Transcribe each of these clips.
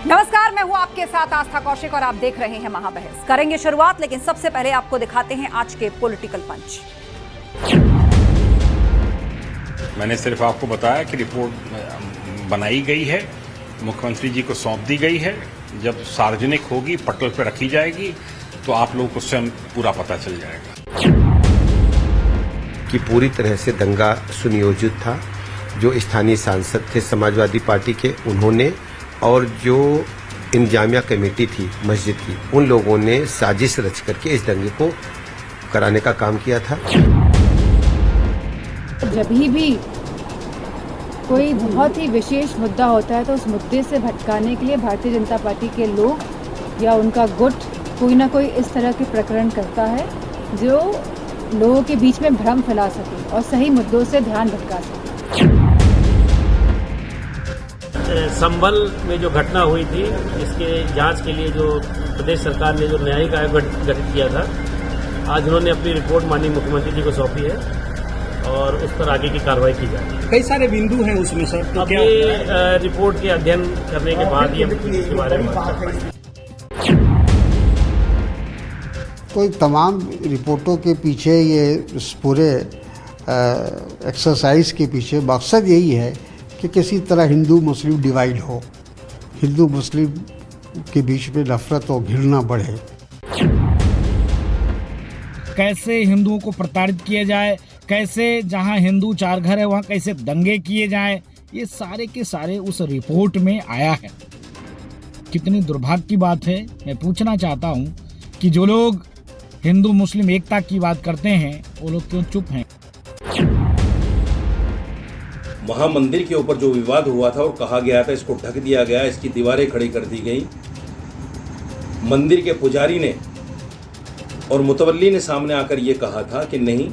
नमस्कार, मैं हूं आपके साथ आस्था कौशिक और आप देख रहे हैं महाबहस। करेंगे शुरुआत, लेकिन सबसे पहले आपको दिखाते हैं आज के पॉलिटिकल पंच। मैंने सिर्फ आपको बताया कि रिपोर्ट बनाई गई है, मुख्यमंत्री जी को सौंप दी गई है। जब सार्वजनिक होगी, पटल पर रखी जाएगी, तो आप लोगों को स्वयं पूरा पता चल जाएगा कि पूरी तरह से दंगा सुनियोजित था। जो स्थानीय सांसद थे समाजवादी पार्टी के, उन्होंने और जो इंतजामिया कमेटी थी मस्जिद की, उन लोगों ने साजिश रच करके इस दंगे को कराने का काम किया था। जब भी कोई बहुत ही विशेष मुद्दा होता है तो उस मुद्दे से भटकाने के लिए भारतीय जनता पार्टी के लोग या उनका गुट कोई ना कोई इस तरह के प्रकरण करता है जो लोगों के बीच में भ्रम फैला सके और सही मुद्दों से ध्यान भटका सके। संभल में जो घटना हुई थी, इसके जांच के लिए जो प्रदेश सरकार ने जो न्यायिक आयोग गठित किया था, आज उन्होंने अपनी रिपोर्ट माननीय मुख्यमंत्री जी को सौंपी है और उस पर आगे की कार्रवाई की जाएगी। कई सारे बिंदु हैं उसमें सर, तो अब ये रिपोर्ट के अध्ययन करने के बाद ही हम इसके बारे में बात कर पाएंगे। तो तमाम रिपोर्टों के पीछे, ये इस पूरे एक्सरसाइज के पीछे मकसद यही है कि किसी तरह हिंदू मुस्लिम डिवाइड हो, हिंदू मुस्लिम के बीच में नफरत और घृणा बढ़े। कैसे हिंदुओं को प्रताड़ित किया जाए, कैसे जहां हिंदू चार घर है वहां कैसे दंगे किए जाएं, ये सारे के सारे उस रिपोर्ट में आया है। कितनी दुर्भाग्य की बात है। मैं पूछना चाहता हूं कि जो लोग हिंदू मुस्लिम एकता की बात करते हैं वो लोग क्यों चुप हैं। महामंदिर के ऊपर जो विवाद हुआ था और कहा गया था इसको ढक दिया गया, इसकी दीवारें खड़ी कर दी गई, मंदिर के पुजारी ने और मुतवल्ली ने सामने आकर ये कहा था कि नहीं,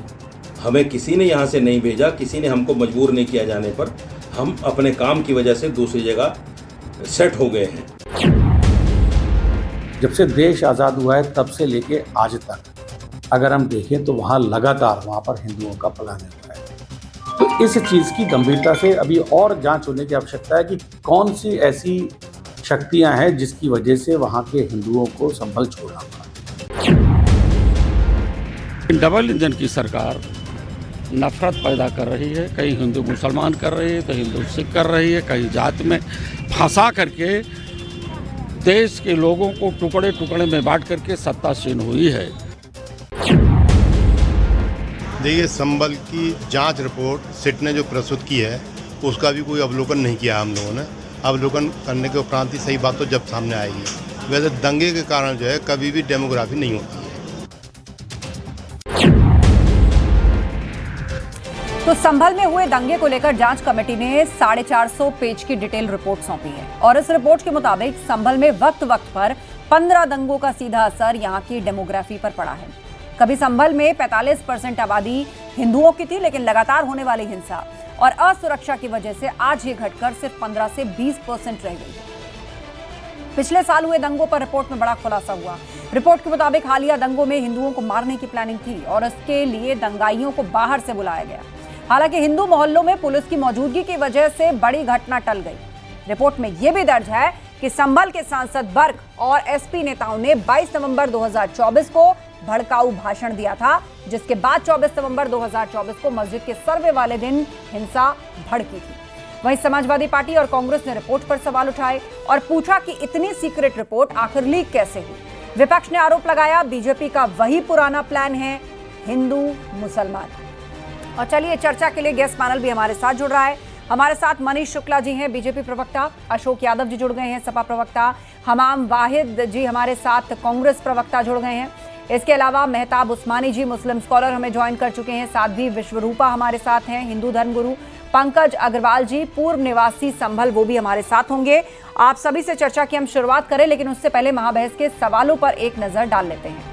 हमें किसी ने यहाँ से नहीं भेजा, किसी ने हमको मजबूर नहीं किया जाने पर हम अपने काम की वजह से दूसरी जगह सेट हो गए हैं। जब से देश आज़ाद हुआ है तब से लेके आज तक अगर हम देखें तो वहाँ लगातार वहाँ पर हिंदुओं का पलायन हुआ है। तो इस चीज़ की गंभीरता से अभी और जांच होने की आवश्यकता है कि कौन सी ऐसी शक्तियां हैं जिसकी वजह से वहाँ के हिंदुओं को संभल छोड़ना पड़ा। डबल इंजन की सरकार नफरत पैदा कर रही है, कहीं हिंदू मुसलमान कर रही है तो हिंदू सिख कर रही है, कहीं जात में फंसा करके देश के लोगों को टुकड़े टुकड़े में बांट करके सत्तासीन हुई है। देखिए, संभल की जांच रिपोर्ट सिट ने जो प्रस्तुत की है उसका भी कोई अवलोकन नहीं किया हम लोगों ने। अवलोकन करने के उपरांत ही सही बात तो जब सामने आएगी। वैसे दंगे के कारण जो है कभी भी डेमोग्राफी नहीं होती है। तो संभल में हुए दंगे को लेकर जांच कमेटी ने 450 पेज की डिटेल रिपोर्ट सौंपी है और इस रिपोर्ट के मुताबिक संभल में वक्त वक्त पर 15 दंगों का सीधा असर यहां की डेमोग्राफी पर पड़ा है। कभी संभल में 45% आबादी हिंदुओं की थी, लेकिन लगातार होने वाली हिंसा और असुरक्षा की वजह से आज ये घटकर सिर्फ 15 से 20% रह गई। पिछले साल हुए दंगों पर रिपोर्ट में बड़ा खुलासा हुआ। रिपोर्ट के मुताबिक हालिया दंगों में हिंदुओं को मारने की प्लानिंग थी और इसके लिए दंगाइयों को बाहर से बुलाया गया। हालांकि हिंदू मोहल्लों में पुलिस की मौजूदगी की वजह से बड़ी घटना टल गई। रिपोर्ट में यह भी दर्ज है कि संभल के सांसद बर्ग और एसपी नेताओं ने 22 नवंबर 2024 को भड़काऊ भाषण दिया था, जिसके बाद 24 नवंबर 2024 को मस्जिद के सर्वे वाले दिन हिंसा भड़की थी। वहीं समाजवादी पार्टी और कांग्रेस ने रिपोर्ट पर सवाल उठाए और पूछा कि इतनी सीक्रेट रिपोर्ट आखिर लीक कैसे हुई। विपक्ष ने आरोप लगाया बीजेपी का वही पुराना प्लान है, हिंदू मुसलमान। और चलिए, चर्चा के लिए गेस्ट पैनल भी हमारे साथ जुड़ रहा है। हमारे साथ मनीष शुक्ला जी हैं, बीजेपी प्रवक्ता, अशोक यादव जी जुड़ गए हैं, सपा प्रवक्ता, हमाम वाहिद जी हमारे साथ कांग्रेस प्रवक्ता जुड़ गए हैं। इसके अलावा मेहताब उस्मानी जी मुस्लिम स्कॉलर हमें ज्वाइन कर चुके हैं। साध्वी विश्वरूपा हमारे साथ हैं, हिंदू धर्मगुरु। पंकज अग्रवाल जी पूर्व निवासी संभल, वो भी हमारे साथ होंगे। आप सभी से चर्चा की हम शुरुआत करें, लेकिन उससे पहले महाबहस के सवालों पर एक नजर डाल लेते हैं।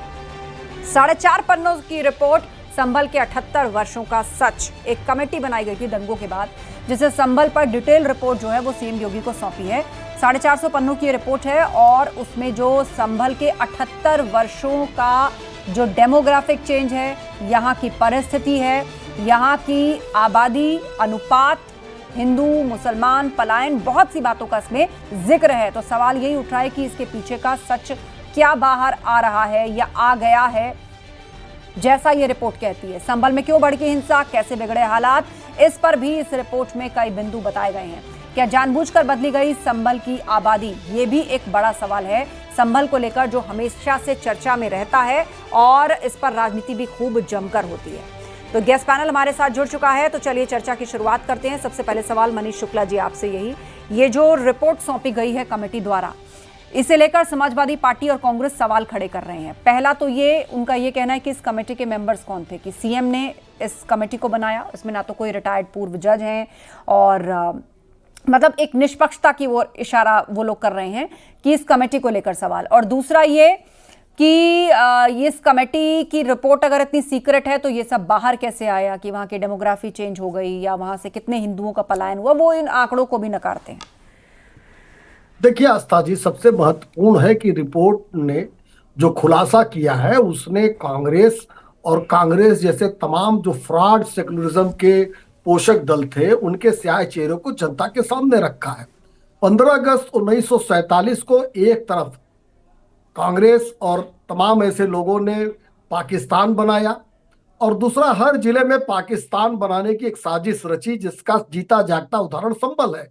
4.5 पन्नों की रिपोर्ट, संभल के 78 वर्षों का सच। एक कमेटी बनाई गई थी दंगों के बाद, जिसे संभल पर डिटेल रिपोर्ट जो है वो सीएम योगी को सौंपी है। 450 पन्नों की रिपोर्ट है और उसमें जो संभल के 78 वर्षों का जो डेमोग्राफिक चेंज है, यहाँ की परिस्थिति है, यहाँ की आबादी अनुपात, हिंदू मुसलमान पलायन, बहुत सी बातों का इसमें जिक्र है। तो सवाल यही उठ रहा है कि इसके पीछे का सच क्या बाहर आ रहा है या आ गया है, जैसा ये रिपोर्ट कहती है। संभल में क्यों भड़की हिंसा, कैसे बिगड़े हालात, इस पर भी इस रिपोर्ट में कई बिंदु बताए गए हैं। क्या जानबूझकर बदली गई संभल की आबादी, ये भी एक बड़ा सवाल है संभल को लेकर, जो हमेशा से चर्चा में रहता है और इस पर राजनीति भी खूब जमकर होती है। तो गेस्ट पैनल हमारे साथ जुड़ चुका है, तो चलिए चर्चा की शुरुआत करते हैं। सबसे पहले सवाल मनीष शुक्ला जी आपसे यही, ये जो रिपोर्ट सौंपी गई है कमेटी द्वारा, इसे लेकर समाजवादी पार्टी और कांग्रेस सवाल खड़े कर रहे हैं। पहला तो ये उनका ये कहना है कि इस कमेटी के मेंबर्स कौन थे, कि सीएम ने इस कमेटी को बनाया, इसमें ना तो कोई रिटायर्ड पूर्व जज हैं और मतलब एक निष्पक्षता की वो इशारा वो लोग कर रहे हैं कि इस कमेटी को लेकर सवाल। और दूसरा ये कि इस कमेटी की रिपोर्ट अगर इतनी सीक्रेट है तो ये सब बाहर कैसे आया, कि वहाँ की डेमोग्राफी चेंज हो गई या वहाँ से कितने हिंदुओं का पलायन हुआ, वो इन आंकड़ों को भी नकारते हैं। देखिए आस्था जी, सबसे महत्वपूर्ण है कि रिपोर्ट ने जो खुलासा किया है उसने कांग्रेस और कांग्रेस जैसे तमाम जो फ्रॉड सेकुलरिज्म के पोषक दल थे उनके स्याह चेहरों को जनता के सामने रखा है। 15 अगस्त 1947 को एक तरफ कांग्रेस और तमाम ऐसे लोगों ने पाकिस्तान बनाया और दूसरा हर जिले में पाकिस्तान बनाने की एक साजिश रची, जिसका जीता जागता उदाहरण संभल है।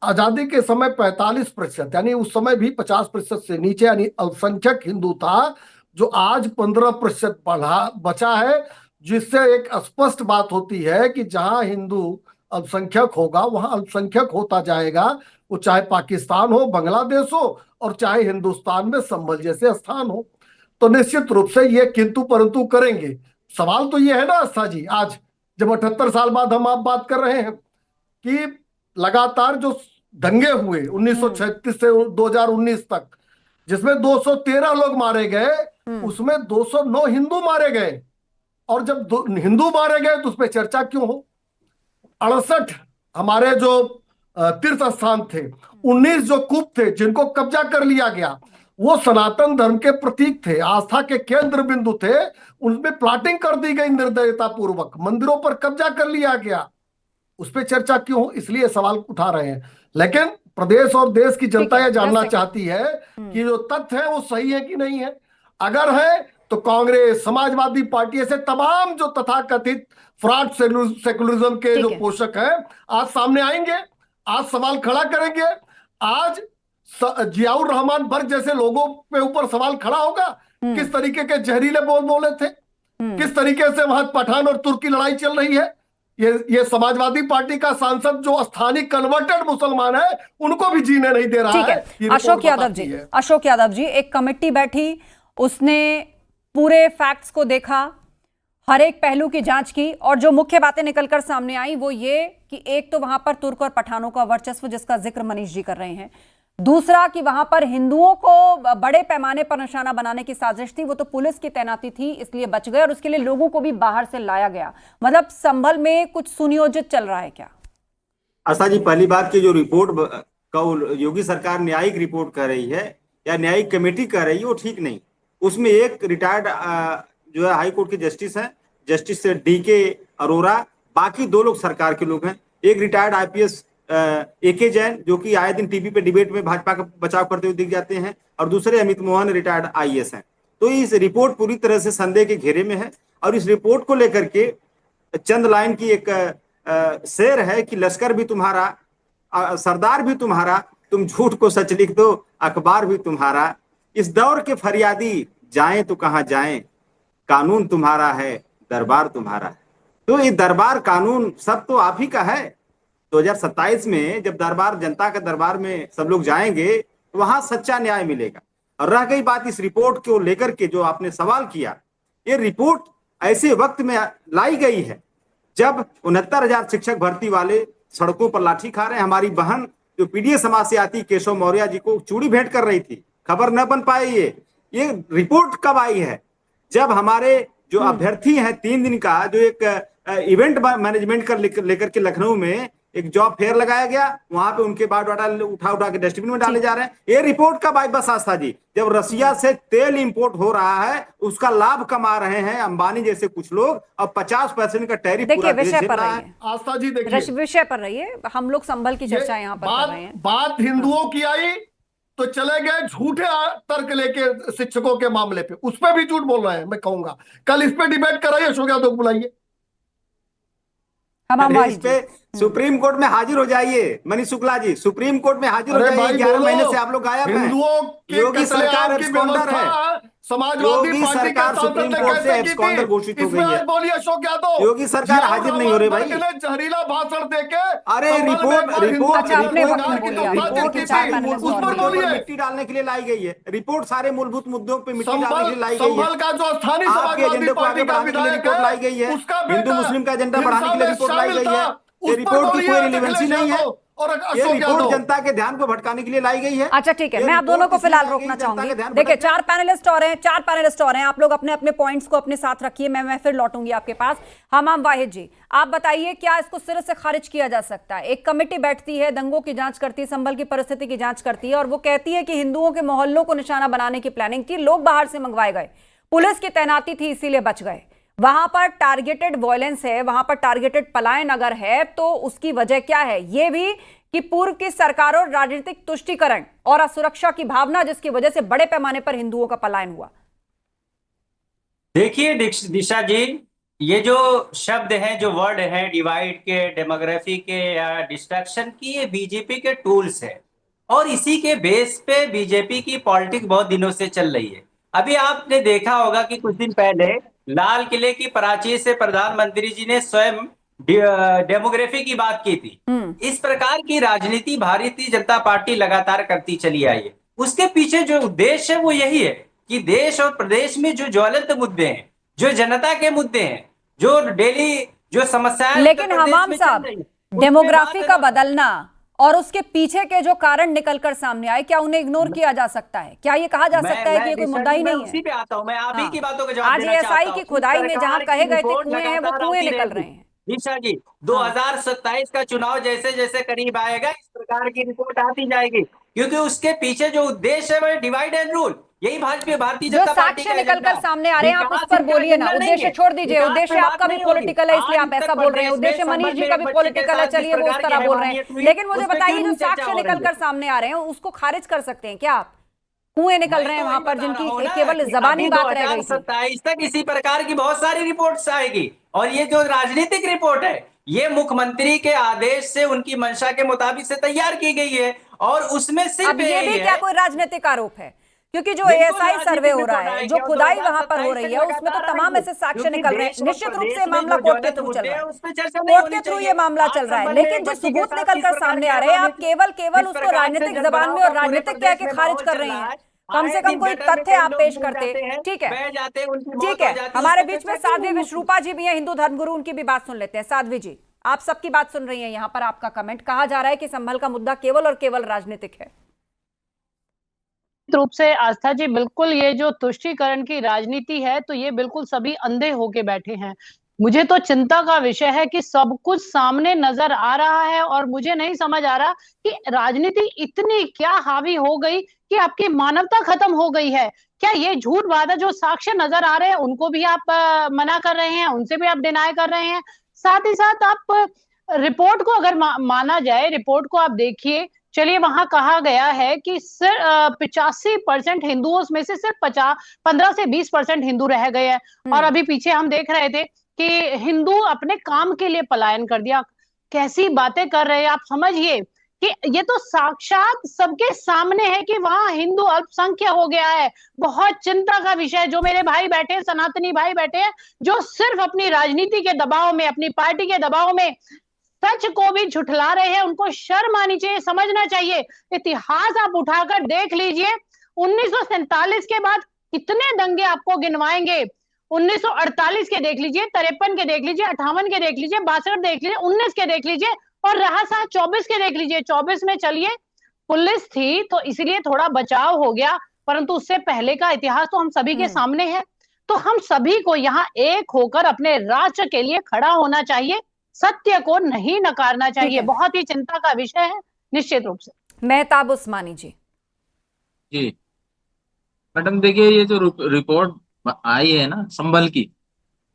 आजादी के समय 45% यानी उस समय भी 50% से नीचे यानी अल्पसंख्यक हिंदू था, जो आज 15% बचा है, जिससे एक स्पष्ट बात होती है कि जहां हिंदू अल्पसंख्यक होगा वहां अल्पसंख्यक होता जाएगा, वो चाहे पाकिस्तान हो, बांग्लादेश हो और चाहे हिंदुस्तान में संभल जैसे स्थान हो। तो निश्चित रूप से ये किंतु परंतु करेंगे। सवाल तो ये है ना आस्था जी, आज जब 78 साल बाद हम आप बात कर रहे हैं कि लगातार जो दंगे हुए 1936 से 2019 तक, जिसमें 213 लोग मारे गए, उसमें 209 हिंदू मारे गए। और जब हिंदू मारे गए तो उस पर चर्चा क्यों हो? 68 हमारे जो तीर्थ स्थान थे, 19 जो कूप थे जिनको कब्जा कर लिया गया, वो सनातन धर्म के प्रतीक थे, आस्था के केंद्र बिंदु थे, उनमें प्लाटिंग कर दी गई निर्दयता पूर्वक, मंदिरों पर कब्जा कर लिया गया। उस पर चर्चा क्यों हो? इसलिए सवाल उठा रहे हैं। लेकिन प्रदेश और देश की जनता यह जानना चाहती है कि जो तथ्य है वो सही है कि नहीं है। अगर है तो कांग्रेस, समाजवादी पार्टी, ऐसे तमाम जो तथाकथित फ्रॉड सेकुलरिज्म के जो पोषक हैं आज सामने आएंगे, आज सवाल खड़ा करेंगे। आज जियाउर रहमान बर्ग जैसे लोगों पे ऊपर सवाल खड़ा होगा, किस तरीके के जहरीले बोल बोले थे, किस तरीके से वहां पठान और तुर्क की लड़ाई चल रही है। ये समाजवादी पार्टी का सांसद जो स्थानीय कन्वर्टेड मुसलमान है उनको भी जीने नहीं दे रहा है। अशोक यादव जी, एक कमेटी बैठी, उसने पूरे फैक्ट्स को देखा, हर एक पहलू की जांच की और जो मुख्य बातें निकलकर सामने आई वो ये कि एक तो वहां पर तुर्क और पठानों का वर्चस्व, जिसका जिक्र मनीष जी कर रहे हैं, दूसरा कि वहां पर हिंदुओं को बड़े पैमाने पर निशाना बनाने की साजिश थी, वो तो पुलिस की तैनाती थी इसलिए बच गए और उसके लिए लोगों को भी बाहर से लाया गया। मतलब संभल में कुछ सुनियोजित चल रहा है क्या? आस्था जी, पहली बात की जो रिपोर्ट का योगी सरकार न्यायिक रिपोर्ट कर रही है या न्यायिक कमेटी कर रही है वो ठीक नहीं। उसमें एक रिटायर्ड जो है हाई कोर्ट के जस्टिस हैं, जस्टिस DK अरोरा, बाकी 2 लोग सरकार के लोग हैं। एक रिटायर्ड IPS AK जैन जो कि आए दिन टीवी पे डिबेट में भाजपा का बचाव करते हुए दिख जाते हैं, और दूसरे अमित मोहन रिटायर्ड IAS हैं। तो इस रिपोर्ट पूरी तरह से संदेह के घेरे में है और इस रिपोर्ट को लेकर के चंद लाइन की एक शेर है कि लश्कर भी तुम्हारा, सरदार भी तुम्हारा, तुम झूठ को सच लिख दो, अखबार भी तुम्हारा। इस दौर के फरियादी जाएं तो कहां जाएं, कानून तुम्हारा है, दरबार तुम्हारा है। तो ये दरबार कानून सब तो आप ही का है। 2027 में जब दरबार, जनता के दरबार में सब लोग जाएंगे तो वहां सच्चा न्याय मिलेगा। और रह गई बात इस रिपोर्ट को लेकर के जो आपने सवाल किया, ये रिपोर्ट ऐसे वक्त में लाई गई है जब 69,000 शिक्षक भर्ती वाले सड़कों पर लाठी खा रहे हैं। हमारी बहन जो पीडीए समाज से आती केशव मौर्य जी को चूड़ी भेंट कर रही थी, खबर न बन पाई। ये रिपोर्ट कब आई है? जब हमारे जो अभ्यर्थी हैं 3 दिन का जो एक इवेंट मैनेजमेंट कर लेकर के लखनऊ में एक जॉब फेयर लगाया गया, वहां पे उनके बायोडाटा उठा के डस्टबिन में डाले जा रहे हैं। ये रिपोर्ट का बस आस्था जी, जब रसिया से तेल इंपोर्ट हो रहा है उसका लाभ कमा रहे हैं अंबानी जैसे कुछ लोग, अब 50% का टैरिफ देखिए विषय पर रहिए, आस्था जी देखिए विषय पर रहिए, हम लोग संभल की चर्चा यहाँ पर कर रहे हैं। बात हिंदुओं की आई तो चले गए झूठे तर्क लेके शिक्षकों के मामले पे, उस पर भी झूठ बोल रहे हैं। मैं कहूंगा कल इस पे डिबेट कराइए, अशोक यादव बुलाइए, इस पे सुप्रीम कोर्ट में हाजिर हो जाइए। मनीष शुक्ला जी सुप्रीम कोर्ट में हाजिर हो जाइए। 11 महीने से आप लोग गायब हैं। योगी सरकार एब्सकॉन्डर है, समाजवादी योगी पार्टी सरकार सुप्रीम कोर्ट से एब्सकॉन्डर घोषित हो गई है। बोलिए अशोक यादव, योगी सरकार हाजिर नहीं हो रही भाई। जहरीला भाषण देके अरे रिपोर्ट मिट्टी डालने के लिए लाई गई है। रिपोर्ट सारे मूलभूत मुद्दों पे मिट्टी डालने के लिए लाई गई है। संभल का जो स्थानीय आपके एजेंडे को आगे बढ़ाने के लिए रिपोर्ट लाई गई है। हिंदू मुस्लिम का एजेंडा बढ़ाने के लिए रिपोर्ट लाई गई है। ये रिपोर्ट की कोई रिलेवेंसी नहीं है। ये रिपोर्ट जनता के ध्यान को भटकाने के लिए लाई गई है। अच्छा ठीक है, मैं आप दोनों को फिलहाल रोकना चाहूंगी। देखिए 4 पैनलिस्ट और हैं, आप लोग अपने अपने पॉइंट्स को अपने साथ रखिए, मैं फिर लौटूंगी आपके पास। हमाम वाहिद जी, आप बताइए क्या इसको सिरे से खारिज किया जा सकता है? एक कमेटी बैठती है, दंगों की जांच करती है, संभल की परिस्थिति की जांच करती है, और वो कहती है कि हिंदुओं के मोहल्लों को निशाना बनाने की प्लानिंग थी, लोग बाहर से मंगवाए गए, पुलिस की तैनाती थी इसीलिए बच गए। वहां पर टारगेटेड वायलेंस है, वहां पर टारगेटेड पलायन अगर है तो उसकी वजह क्या है? ये भी कि पूर्व की सरकारों, राजनीतिक तुष्टीकरण और असुरक्षा की भावना जिसकी वजह से बड़े पैमाने पर हिंदुओं का पलायन हुआ। देखिए दिशा जी, ये जो शब्द हैं, जो वर्ड है डिवाइड के, डेमोग्राफी के या डिस्ट्रक्शन की, ये बीजेपी के टूल्स है और इसी के बेस पे बीजेपी की पॉलिटिक्स बहुत दिनों से चल रही है। अभी आपने देखा होगा कि कुछ दिन पहले लाल किले की प्राचीर से प्रधानमंत्री जी ने स्वयं डेमोग्राफी की बात की थी। इस प्रकार की राजनीति भारतीय जनता पार्टी लगातार करती चली आई है। उसके पीछे जो उद्देश्य है वो यही है कि देश और प्रदेश में जो ज्वलंत मुद्दे हैं, जो जनता के मुद्दे हैं, जो डेली जो समस्याएं, लेकिन हमाम साहब, डेमोग्राफी का बदलना और उसके पीछे के जो कारण निकलकर सामने आए, क्या उन्हें इग्नोर किया जा सकता है? क्या ये कहा जा सकता है कि ये कोई मुद्दा ही नहीं है? उसी पे आता हूं मैं, आप ही की बातों का जवाब आज एएसआई की खुदाई में जहां कहे गए थे कुएं हैं, वो कुएं निकल रहे हैं। दिशा जी 2027 का चुनाव जैसे जैसे करीब आएगा इस प्रकार की रिपोर्ट आती जाएगी, क्योंकि उसके पीछे जो उद्देश्य है वो डिवाइड एंड रूल, यही भारतीय जनता पार्टी साक्ष्य निकलकर सामने आ रहे हैं, आप उस पर बोलिए ना। उद्देश्य छोड़ दीजिए, उद्देश्य आपका भी पॉलिटिकल है इसलिए आप ऐसा बोल रहे हैं, उद्देश्य मनीष जी का भी पॉलिटिकल है, चलिए वो उस तरह बोल रहे हैं। लेकिन मुझे बताइए जो साक्ष्य निकलकर सामने आ रहे हैं उसको खारिज कर सकते हैं क्या आप? कुएं निकल रहे हैं वहां पर जिनकी केवल जबानी बात रह गई थी। 2027 तक इसी प्रकार की बहुत सारी रिपोर्ट्स आएगी और ये जो राजनीतिक रिपोर्ट है ये मुख्यमंत्री के आदेश से, उनकी मंशा के मुताबिक से तैयार की गई है और उसमें सिर्फ ये भी क्या कोई राजनीतिक आरोप है? क्योंकि जो एएसआई सर्वे हो रहा है, जो खुदाई वहां पर हो रही है, उसमें तो तमाम ऐसे साक्ष्य निकल रहे हैं। निश्चित रूप से मामला कोर्ट के थ्रू चल रहा है, कोर्ट के थ्रू ये मामला चल रहा है, लेकिन जो सबूत निकलकर सामने आ रहे हैं आप केवल उसको राजनीतिक जबान में और राजनीतिक कह के खारिज कर रहे हैं। कम से कम कोई तथ्य आप पेश करते। ठीक है, ठीक है, हमारे बीच में साध्वी विश्वरूपा जी भी हैं, हिंदू धर्मगुरु, उनकी भी बात सुन लेते हैं। साध्वी जी, आप सबकी बात सुन रही हैं, यहाँ पर आपका कमेंट। कहा जा रहा है कि संभल का मुद्दा केवल और केवल राजनीतिक है। रूप से आस्था जी, बिल्कुल ये जो तुष्टीकरण की राजनीति है तो ये बिल्कुल सभी अंधे होके बैठे हैं। मुझे तो चिंता का विषय है कि सब कुछ सामने नजर आ रहा है और मुझे नहीं समझ आ रहा कि राजनीति इतनी क्या हावी हो गई कि आपकी मानवता खत्म हो गई है। क्या ये झूठ बात है? जो साक्ष्य नजर आ रहे हैं उनको भी आप मना कर रहे हैं, उनसे भी आप डिनाई कर रहे हैं। साथ ही साथ आप रिपोर्ट को अगर माना जाए, रिपोर्ट को आप देखिए, चलिए वहां कहा गया है कि सिर्फ 85% हिंदुओं में से सिर्फ 15 से 20% हिंदू रह गए हैं। और अभी पीछे हम देख रहे थे कि हिंदू अपने काम के लिए पलायन कर दिया। कैसी बातें कर रहे हैं आप? समझिए कि ये तो साक्षात सबके सामने है कि वहां हिंदू अल्पसंख्यक हो गया है। बहुत चिंता का विषय। जो मेरे भाई बैठे हैं, सनातनी भाई बैठे हैं, जो सिर्फ अपनी राजनीति के दबाव में, अपनी पार्टी के दबाव में सच को भी झुठला रहे हैं, उनको शर्म आनी चाहिए, समझना चाहिए। इतिहास आप उठाकर देख लीजिए, 1947 के बाद कितने दंगे आपको गिनवाएंगे। 1948 के देख लीजिए, 53 के देख लीजिए, 58 के देख लीजिए, 62 देख लीजिए, 19 के देख लीजिए और रहा साथ 24 के देख लीजिए। 24 में चलिए पुलिस थी तो इसलिए थोड़ा बचाव हो गया, परंतु उससे पहले का इतिहास तो हम सभी के सामने है। तो हम सभी को यहाँ एक होकर अपने राष्ट्र के लिए खड़ा होना चाहिए, सत्य को नहीं नकारना चाहिए। है। बहुत ही चिंता का विषय है निश्चित रूप से। मेहताब उस्मानी जी। जी मैडम, देखिए ये जो रिपोर्ट आई है ना संभल की,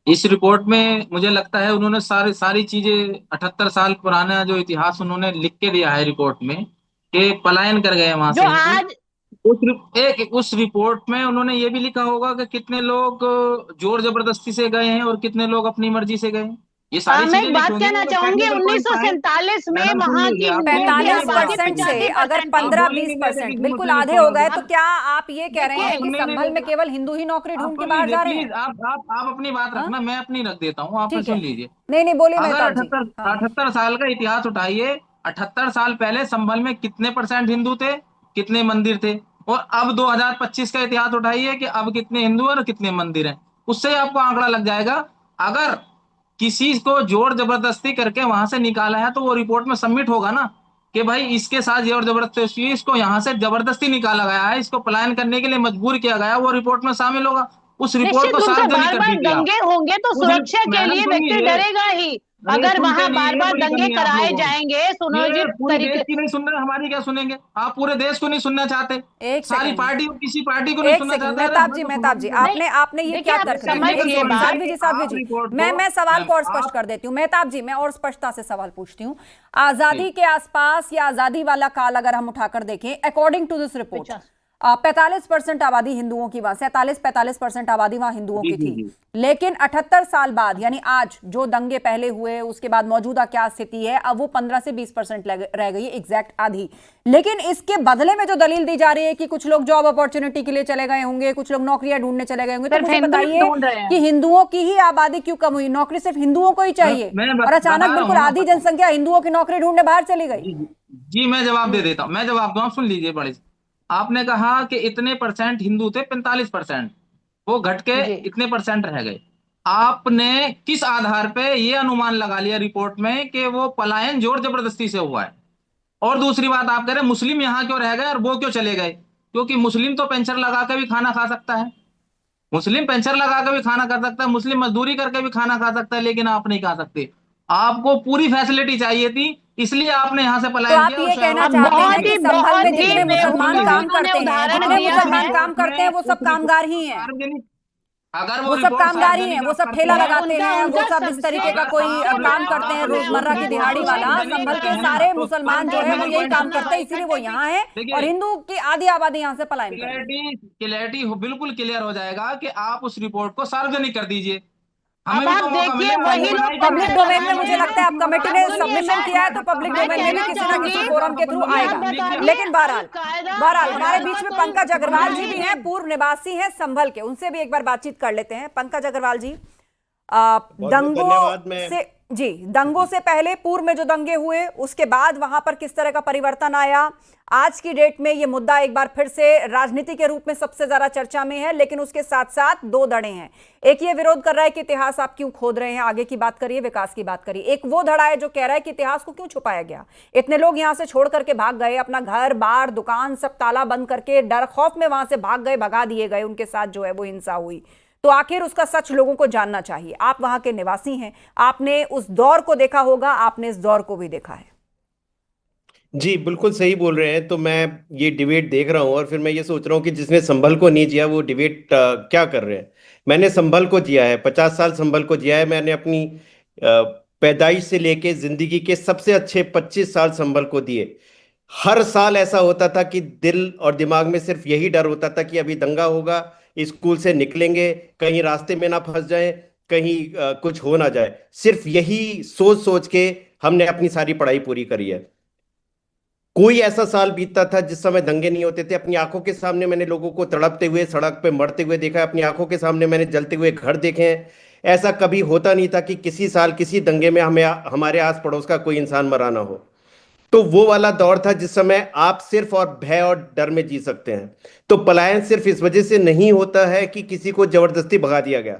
इस रिपोर्ट में मुझे लगता है उन्होंने सारी चीजें 78 साल पुराना जो इतिहास उन्होंने लिख के दिया है रिपोर्ट में कि पलायन कर गए वहां जो से आज उस रिपोर्ट में उन्होंने ये भी लिखा होगा कि कितने लोग जोर जबरदस्ती से गए हैं और कितने लोग अपनी मर्जी से गए हैं। ये सारी मैं चीजें एक बात लिखी होंगी। कहना चाहूंगी, 1947 में मैडम, सुन वहां लीजिए, की आप हिंदुओं की 45% आबादी से अगर 50% 15-20% बिल्कुल आधे हो गए, तो क्या आप ये कह रहे हैं कि संभल में केवल हिंदू ही नौकरी ढूंढ के बाहर जा रहे हैं? आप अपनी बात रखना, मैं अपनी रख देता हूँ, आप ठीक सुन है। लीजिए। नहीं बोलिए अगर मेहताब जी। 78 साल का इतिहास उठाइए, 78 साल पहले संभल में कितने % हिंदू थे, कितने मंदिर थे, और अब 2025 का इतिहास उठाइए कि अब कितने हिंदू और कितने मंदिर हैं, उससे आपको आंकड़ा लग जाएगा। अगर किसी को जोर जबरदस्ती करके वहां से निकाला है तो वो रिपोर्ट में सबमिट होगा ना कि भाई इसके साथ जोर जबरदस्ती, इसको यहाँ से जबरदस्ती निकाला गया है, इसको पलायन करने के लिए मजबूर किया गया, वो रिपोर्ट में शामिल होगा। उस रिपोर्ट को सार्वजनिक कर दीजिए। दंगे होंगे तो सुरक्षा के लिए व्यक्ति डरेगा ही। अगर वहां बार बार दंगे कराए जाएंगे सुनियोजित पूरे देश की नहीं सुन रहे, हमारी क्या सुनेंगे? आप पूरे देश को नहीं सुनना चाहते, सारी पार्टी किसी पार्टी को नहीं सुनना चाहते। मेहताब जी आपने ये क्या तर्क दिया? साध्वी जी मैं सवाल को और स्पष्ट कर देती हूँ। मेहताब जी, मैं और स्पष्टता से सवाल पूछती हूँ। आजादी के आसपास या आजादी वाला काल अगर हम उठाकर देखें, अकॉर्डिंग टू दिस रिपोर्ट 45% आबादी हिंदुओं की, वहां 47-45% आबादी वहां हिंदुओं की थी। लेकिन 78 साल बाद, यानी आज जो दंगे पहले हुए उसके बाद मौजूदा क्या स्थिति है, अब वो 15 से 20% रह गई, एग्जैक्ट आधी। लेकिन इसके बदले में जो दलील दी जा रही है कि कुछ लोग जॉब अपॉर्चुनिटी के लिए चले गए होंगे, कुछ लोग नौकरियां ढूंढने चले गए होंगे, तो मुझे बताइए कि हिंदुओं की ही आबादी क्यों कम हुई? नौकरी सिर्फ हिंदुओं को ही चाहिए और अचानक बिल्कुल आधी जनसंख्या हिंदुओं की नौकरी ढूंढने बाहर चली गई। जी मैं जवाब दे देता हूँ, मैं जवाब दूँ, सुन लीजिए। बड़े आपने कहा कि इतने % हिंदू थे, 45%, वो घट के इतने % रह गए। आपने किस आधार पे ये अनुमान लगा लिया रिपोर्ट में कि वो पलायन जोर जबरदस्ती से हुआ है? और दूसरी बात, आप कह रहे हैं मुस्लिम यहाँ क्यों रह गए और वो क्यों चले गए? क्योंकि मुस्लिम तो पेंशन लगा के भी खाना खा सकता है, मुस्लिम पेंशन लगा के भी खाना कर सकता है, मुस्लिम मजदूरी करके भी खाना खा सकता है, लेकिन आप नहीं खा सकते। आपको पूरी फैसिलिटी चाहिए थी, इसलिए आपने यहाँ से पलायन किया। तो आप ये कहना चाहते हैं कि संभल में जितने मुसलमान काम करते हैं, जितने मुसलमान काम करते हैं, वो सब कामगार ही हैं? अगर वो सब कामगार ही हैं, वो सब ठेला लगाते हैं, वो सब इस तरीके का कोई काम करते हैं रोजमर्रा की दिहाड़ी वाला। संभल के सारे मुसलमान जो है वो यही काम करते हैं, इसीलिए वो यहाँ है, और हिंदू की आधी आबादी यहाँ से पलायन करती है। क्लैरिटी बिल्कुल क्लियर हो जाएगा कि आप उस रिपोर्ट को सार्वजनिक कर दीजिए। अब आप देखिए वही लोग पब्लिक डोमेन में, मुझे लगता है अब कमेटी ने सबमिशन किया है तो पब्लिक डोमेन में भी किसी ना किसी फोरम के थ्रू आएगा। लेकिन बहरहाल हमारे बीच में पंकज अग्रवाल जी भी हैं, पूर्व निवासी हैं संभल के, उनसे भी एक बार बातचीत कर लेते हैं। पंकज अग्रवाल जी, दंगों से पहले पूर्व में जो दंगे हुए, उसके बाद वहां पर किस तरह का परिवर्तन आया, आज की डेट में ये मुद्दा एक बार फिर से राजनीति के रूप में सबसे ज्यादा चर्चा में है, लेकिन उसके साथ साथ दो धड़े हैं। एक ये विरोध कर रहा है कि इतिहास आप क्यों खोद रहे हैं, आगे की बात करिए, विकास की बात करिए। एक वो धड़ा है जो कह रहा है कि इतिहास को क्यों छुपाया गया, इतने लोग यहां से छोड़ करके भाग गए, अपना घर बार दुकान सब ताला बंद करके डर खौफ में वहां से भाग गए, भगा दिए गए, उनके साथ जो है वो हिंसा हुई। तो आखिर उसका सच लोगों को जानना चाहिए। आप वहां के निवासी हैं, आपने उस दौर को देखा होगा, आपने इस दौर को भी देखा है। जी बिल्कुल सही बोल रहे हैं। तो मैं ये डिबेट देख रहा हूँ और फिर मैं ये सोच रहा हूँ कि जिसने संभल को नहीं जिया वो डिबेट क्या कर रहे हैं। मैंने संभल को जिया है, 50 साल संभल को जिया है। मैंने अपनी पैदाइश से लेके जिंदगी के सबसे अच्छे 25 साल संभल को दिए। हर साल ऐसा होता था कि दिल और दिमाग में सिर्फ यही डर होता था कि अभी दंगा होगा, स्कूल से निकलेंगे, कहीं रास्ते में ना फंस जाएं, कहीं कुछ हो ना जाए। सिर्फ यही सोच सोच के हमने अपनी सारी पढ़ाई पूरी करी है। कोई ऐसा साल बीतता था जिस समय दंगे नहीं होते थे। अपनी आंखों के सामने मैंने लोगों को तड़पते हुए, सड़क पे मरते हुए देखा है। अपनी आंखों के सामने मैंने जलते हुए घर देखे हैं। ऐसा कभी होता नहीं था कि किसी साल किसी दंगे में हमारे आस पड़ोस का कोई इंसान मरा ना हो। तो वो वाला दौर था जिस समय आप सिर्फ और भय और डर में जी सकते हैं। तो पलायन सिर्फ इस वजह से नहीं होता है कि किसी को जबरदस्ती भगा दिया गया।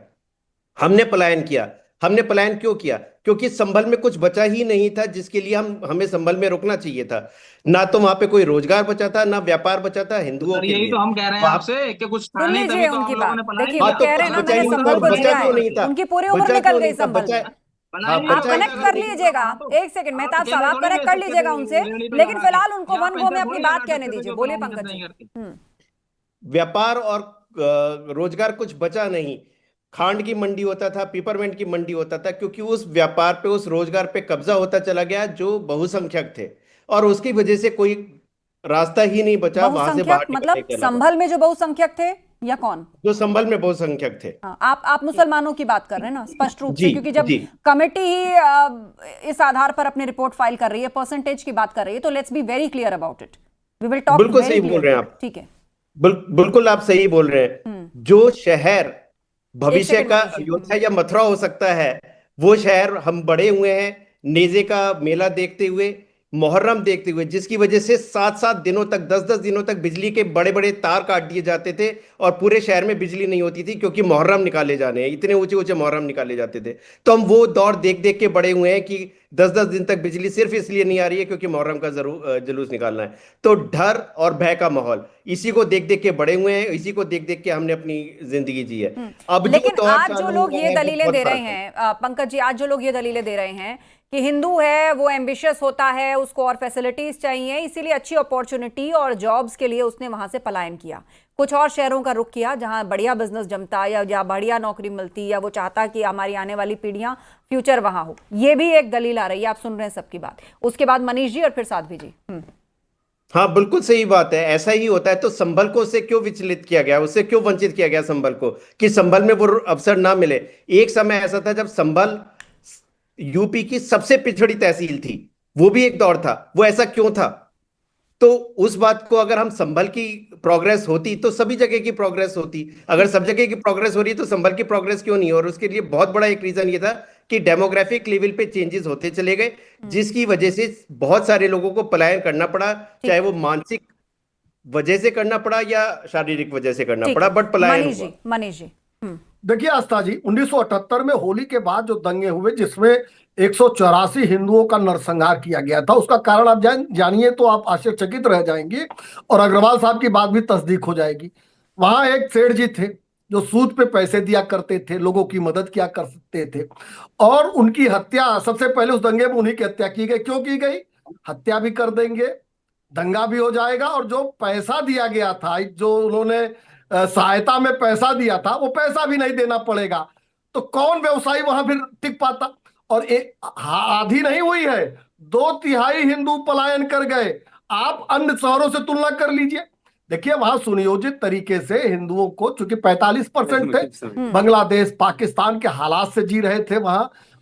हमने पलायन किया। हमने पलायन क्यों किया? क्योंकि संभल में कुछ बचा ही नहीं था जिसके लिए हमें संभल में रुकना चाहिए था। ना तो वहां पे कोई रोजगार बचा था, ना व्यापार बचा था हिंदुओं के लिए। यही तो हम कह रहे हैं आपसे कि कुछ था नहीं, तभी तो हम लोगों ने पलायन किया। देखिए वो कह रहे हैं ना, मैंने संभल को जिया है, उनकी पूरी उम्र निकल गई संभल में। आप कनेक्ट कर लीजिएगा, एक सेकंड मेहताब साहब, आप कनेक्ट कर लीजिएगा उनसे, लेकिन फिलहाल उनको वन गो में अपनी बात कहने दीजिए। बोलिए पंकज जी। व्यापार और रोजगार कुछ बचा नहीं। खांड की मंडी होता था, पिपरमेंट की मंडी होता था, क्योंकि उस व्यापार पे, उस रोजगार पे कब्जा होता चला गया जो बहुसंख्यक थे, और उसकी वजह से कोई रास्ता ही नहीं बचा वहां से बाहर निकलने मतलब के अलावा। संभल में जो बहुसंख्यक थे या कौन? जो संभल में बहुसंख्यक थे। आप मुसलमानों की बात कर रहे हैं ना, स्पष्ट रूप से, क्योंकि जब जी। कमेटी ही इस आधार पर अपनी रिपोर्ट फाइल कर रही है, परसेंटेज की बात कर रही है, तो let's be very clear about it. We will talk. बिल्कुल सही बोल रहे हैं आप। ठीक है, बिल्कुल आप सही बोल रहे हैं। जो शहर भविष्य का अयोध्या या मथुरा हो सकता है, वो शहर हम बड़े हुए हैं नेजे का मेला देखते हुए, मुहर्रम देखते हुए, जिसकी वजह से 7-7 दिनों तक, 10-10 दिनों तक बिजली के बड़े बड़े तार काट दिए जाते थे और पूरे शहर में बिजली नहीं होती थी, क्योंकि मुहर्रम निकाले जाने हैं, इतने ऊंचे ऊंचे मुहर्रम निकाले जाते थे। तो हम वो दौर देख देख के बड़े हुए हैं कि 10-10 दिन तक बिजली सिर्फ इसलिए नहीं आ रही है क्योंकि मुहर्रम का जुलूस निकालना है। तो डर और भय का माहौल, इसी को देख देख के बड़े हुए हैं, इसी को देख देख के हमने अपनी जिंदगी जी है। अब लेकिन आज जो लोग ये दलीलें दे रहे हैं, पंकज जी, आज जो लोग ये दलीलें दे रहे हैं कि हिंदू है वो एम्बिशियस होता है, उसको और फैसिलिटीज चाहिए, इसीलिए अच्छी अपॉर्चुनिटी और जॉब्स के लिए उसने वहां से पलायन किया, कुछ और शहरों का रुख किया जहां बढ़िया बिजनेस जमता या बढ़िया नौकरी मिलती, या वो चाहता कि हमारी आने वाली पीढ़ियां फ्यूचर वहां हो। ये भी एक दलील आ रही है, आप सुन रहे हैं सबकी बात। उसके बाद मनीष जी और फिर साध्वी जी। हाँ, बिल्कुल सही बात है, ऐसा ही होता है। तो संभल को उससे क्यों विचलित किया गया, उससे क्यों वंचित किया गया संभल को, कि संभल में वो अवसर ना मिले? एक समय ऐसा था जब संभल यूपी की सबसे पिछड़ी तहसील थी, वो भी एक दौर था। वो ऐसा क्यों था? तो उस बात को, अगर हम संभल की प्रोग्रेस होती तो सभी जगह की प्रोग्रेस होती। अगर सब जगह की प्रोग्रेस हो रही है तो संभल की प्रोग्रेस क्यों नहीं? और उसके लिए बहुत बड़ा एक रीजन ये था कि डेमोग्राफिक लेवल पे चेंजेस होते चले गए, जिसकी वजह से बहुत सारे लोगों को पलायन करना पड़ा, चाहे वो मानसिक वजह से करना पड़ा या शारीरिक वजह से करना पड़ा, बट पलायन हुआ। मनीष जी, देखिए आस्था जी, 1978 में होली के बाद जो दंगे हुए, जिसमें 184 हिंदुओं का नरसंहार किया गया था, उसका कारण आप जानिए तो आप आश्चर्यचकित रह जाएंगे, और अग्रवाल साहब की बात भी तस्दीक हो जाएगी। वहां एक सेठ जी थे जो सूद पे पैसे दिया करते थे, लोगों की मदद किया करते थे, और उनकी हत्या सबसे पहले उस दंगे में उन्हीं की हत्या की गई। क्यों की गई? हत्या भी कर देंगे, दंगा भी हो जाएगा, और जो पैसा दिया गया था, जो उन्होंने सहायता में पैसा दिया था, वो पैसा भी नहीं देना पड़ेगा। तो कौन व्यवसायी वहां फिर टिक पाता? और आधी नहीं हुई है, 2/3 हिंदू पलायन कर गए। आप अन्य शहरों से तुलना कर लीजिए, देखिए वहां सुनियोजित तरीके से हिंदुओं को, चूंकि 45% थे, बांग्लादेश पाकिस्तान के हालात से जी रहे थे,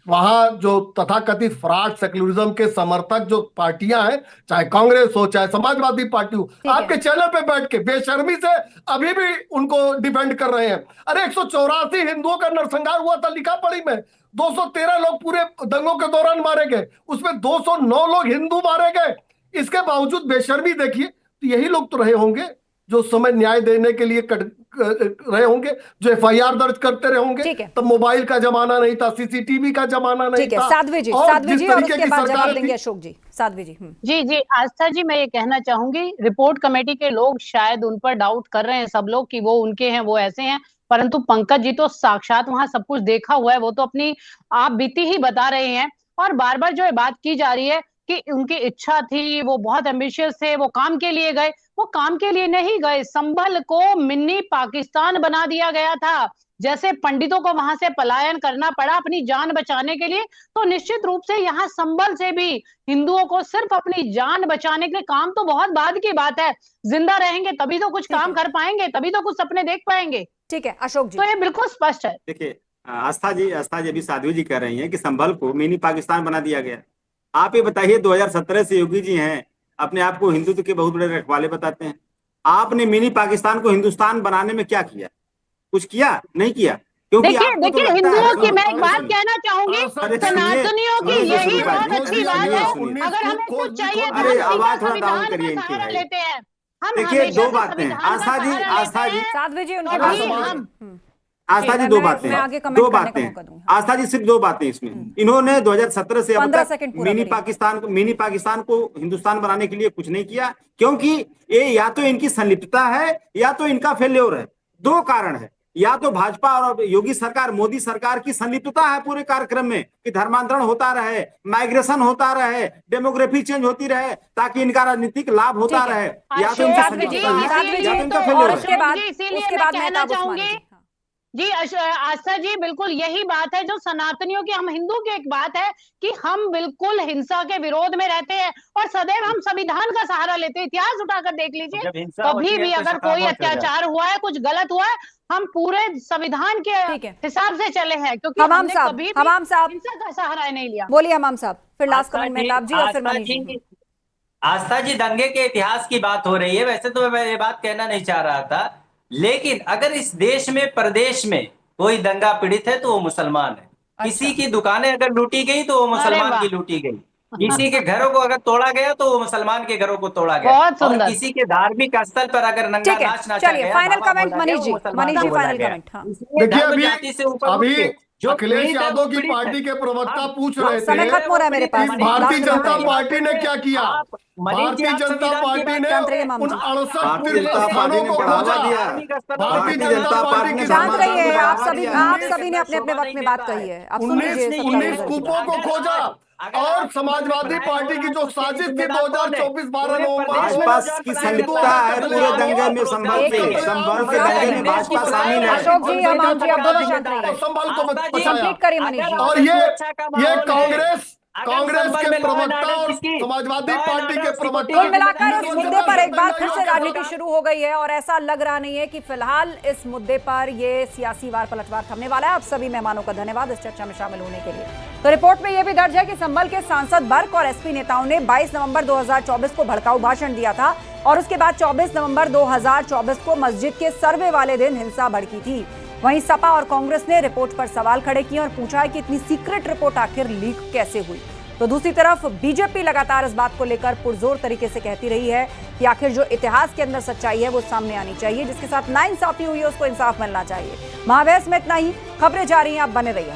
वहां जो तथाकथित फ्रॉड सेक्युलरिज्म के समर्थक जो पार्टियां हैं, चाहे कांग्रेस हो चाहे समाजवादी पार्टी हो, आपके चैनल पे बैठ के बेशर्मी से अभी भी उनको डिफेंड कर रहे हैं। अरे 184 हिंदुओं का नरसंहार हुआ था, लिखा पढ़ी में। 213 लोग पूरे दंगों के दौरान मारे गए, उसमें 209 लोग हिंदू मारे गए। इसके बावजूद बेशर्मी देखिए, तो यही लोग तो रहे होंगे जो समय न्याय देने के लिए रहे होंगे, जो FIR दर्ज करते रहे होंगे। तब मोबाइल का जमाना नहीं था, सीसीटीवी का जमाना नहीं था। साध्वी जी, और उसके बाद जवाब देंगे अशोक जी। साध्वी जी। जी आस्था जी, मैं ये कहना चाहूंगी, रिपोर्ट कमेटी के लोग शायद उन पर डाउट कर रहे हैं सब लोग कि वो उनके हैं, वो ऐसे हैं, परंतु पंकज जी तो साक्षात वहां सब कुछ देखा हुआ है, वो तो अपनी आप बीती ही बता रहे हैं। और बार बार जो बात की जा रही है कि उनकी इच्छा थी, वो बहुत एम्बिशियस थे, वो काम के लिए गए, वो काम के लिए नहीं गए। संभल को मिनी पाकिस्तान बना दिया गया था, जैसे पंडितों को वहां से पलायन करना पड़ा अपनी जान बचाने के लिए, तो निश्चित रूप से यहाँ संभल से भी हिंदुओं को सिर्फ अपनी जान बचाने के लिए, काम तो बहुत बाद की बात है, जिंदा रहेंगे तभी तो कुछ काम कर पाएंगे, तभी तो कुछ सपने देख पाएंगे। ठीक है अशोक जी, तो ये बिल्कुल स्पष्ट है। देखिए आस्था जी अभी साध्वी जी कह रही हैं कि संभल को मिनी पाकिस्तान बना दिया गया। आप ये बताइए, 2017 से योगी जी हैं, अपने आप को हिंदुत्व के बहुत बड़े रखवाले बताते हैं। आपने मिनी पाकिस्तान को हिंदुस्तान बनाने में क्या किया? कुछ किया? नहीं किया। क्योंकि देखिए हिंदुओं की मैं एक बात कहना चाहूंगी, सनातनियों की यही बहुत अच्छी बात है। अगर हमें कुछ चाहिए तो अरे आवाज थोड़ा डाउन करिए इनकी। लेते हैं। देखिए दो बातें आस्था जी साध्वी जी, आस्था जी दो बातें आस्था जी सिर्फ 2 बातें इसमें। इन्होंने 2017 से अब तक मिनी पाकिस्तान को हिंदुस्तान बनाने के लिए कुछ नहीं किया, क्योंकि ये या तो इनकी संलिप्तता है या तो इनका फेल्योर है। 2 कारण है। या तो भाजपा और योगी सरकार, मोदी सरकार की संलिप्तता है पूरे कार्यक्रम में कि धर्मांतरण होता रहे, माइग्रेशन होता रहे, डेमोग्राफी चेंज होती रहे, ताकि इनका राजनीतिक लाभ होता रहे, या तो इनका संलिप्तता है या तो इनका फेल्योर है। उसके बाद मैं चाहूंगी जी आस्था जी, बिल्कुल यही बात है जो सनातनियों की, हम हिंदू की एक बात है कि हम बिल्कुल हिंसा के विरोध में रहते हैं और सदैव हम संविधान का सहारा लेते हैं। इतिहास उठाकर देख लीजिए, कभी भी अगर कोई अत्याचार हुआ है, कुछ गलत हुआ है, हम पूरे संविधान के हिसाब से चले हैं, क्योंकि हमने कभी भी हिंसा का सहारा नहीं लिया। बोलिए हमाम साहब, फिर लास्ट कमेंट मेहताब जी और फिर मनीष जी। आस्था जी, दंगे के इतिहास की बात हो रही है, वैसे तो मैं ये बात कहना नहीं चाह रहा था, लेकिन अगर इस देश में, प्रदेश में कोई दंगा पीड़ित है तो वो मुसलमान है। किसी की दुकानें अगर लूटी गई तो वो मुसलमान की लूटी गई, किसी के घरों को अगर तोड़ा गया तो वो मुसलमान के घरों को तोड़ा गया, और किसी के धार्मिक स्थल पर अगर नंगा नाच नाचा गया। Final comment Manish ji, final comment. देखिए अभी अखिलेश यादव की पार्टी के प्रवक्ता पूछ रहे थे, समय खत्म हो रहा है मेरे पास। भारतीय जनता पार्टी ने क्या किया? भारतीय जनता पार्टी ने उन 68 तीर्थ स्थानों को खोजा। भारतीय जनता पार्टी की जान रही है, आप सभी ने अपने अपने वक्त में बात कही है। 19 कूपों को खोजा, और समाजवादी पार्टी की जो साजिश थी 2024 12 नवंबर भाजपा की संलिप्तता है पूरे दंगे में, संभल के दंगे में भाजपा शामिल है। अशोक जी, हमाम जी, आप दोनों शांत रहिए। संभल को कंप्लीट करिए मनीष जी। और ये कांग्रेस के प्रवक्ता और समाजवादी पार्टी के प्रवक्ता, कुल मिलाकर इस मुद्दे पर एक बार फिर से राजनीति शुरू हो गई है और ऐसा लग रहा नहीं है कि फिलहाल इस मुद्दे पर ये सियासी वार पलटवार थमने वाला है। आप सभी मेहमानों का धन्यवाद इस चर्चा में शामिल होने के लिए। तो रिपोर्ट में यह भी दर्ज है कि संभल के सांसद बर्क और एसपी नेताओं ने 22 नवंबर 2024 को भड़काऊ भाषण दिया था और उसके बाद 24 नवंबर 2024 को मस्जिद के सर्वे वाले दिन हिंसा भड़की थी। वहीं सपा और कांग्रेस ने रिपोर्ट पर सवाल खड़े किए और पूछा है कि इतनी सीक्रेट रिपोर्ट आखिर लीक कैसे हुई। तो दूसरी तरफ बीजेपी लगातार इस बात को लेकर पुरजोर तरीके से कहती रही है कि आखिर जो इतिहास के अंदर सच्चाई है वो सामने आनी चाहिए, जिसके साथ नाइंसाफी हुई है उसको इंसाफ मिलना चाहिए। महाबहस में इतना ही, खबरें जारी हैं, आप बने रहिए।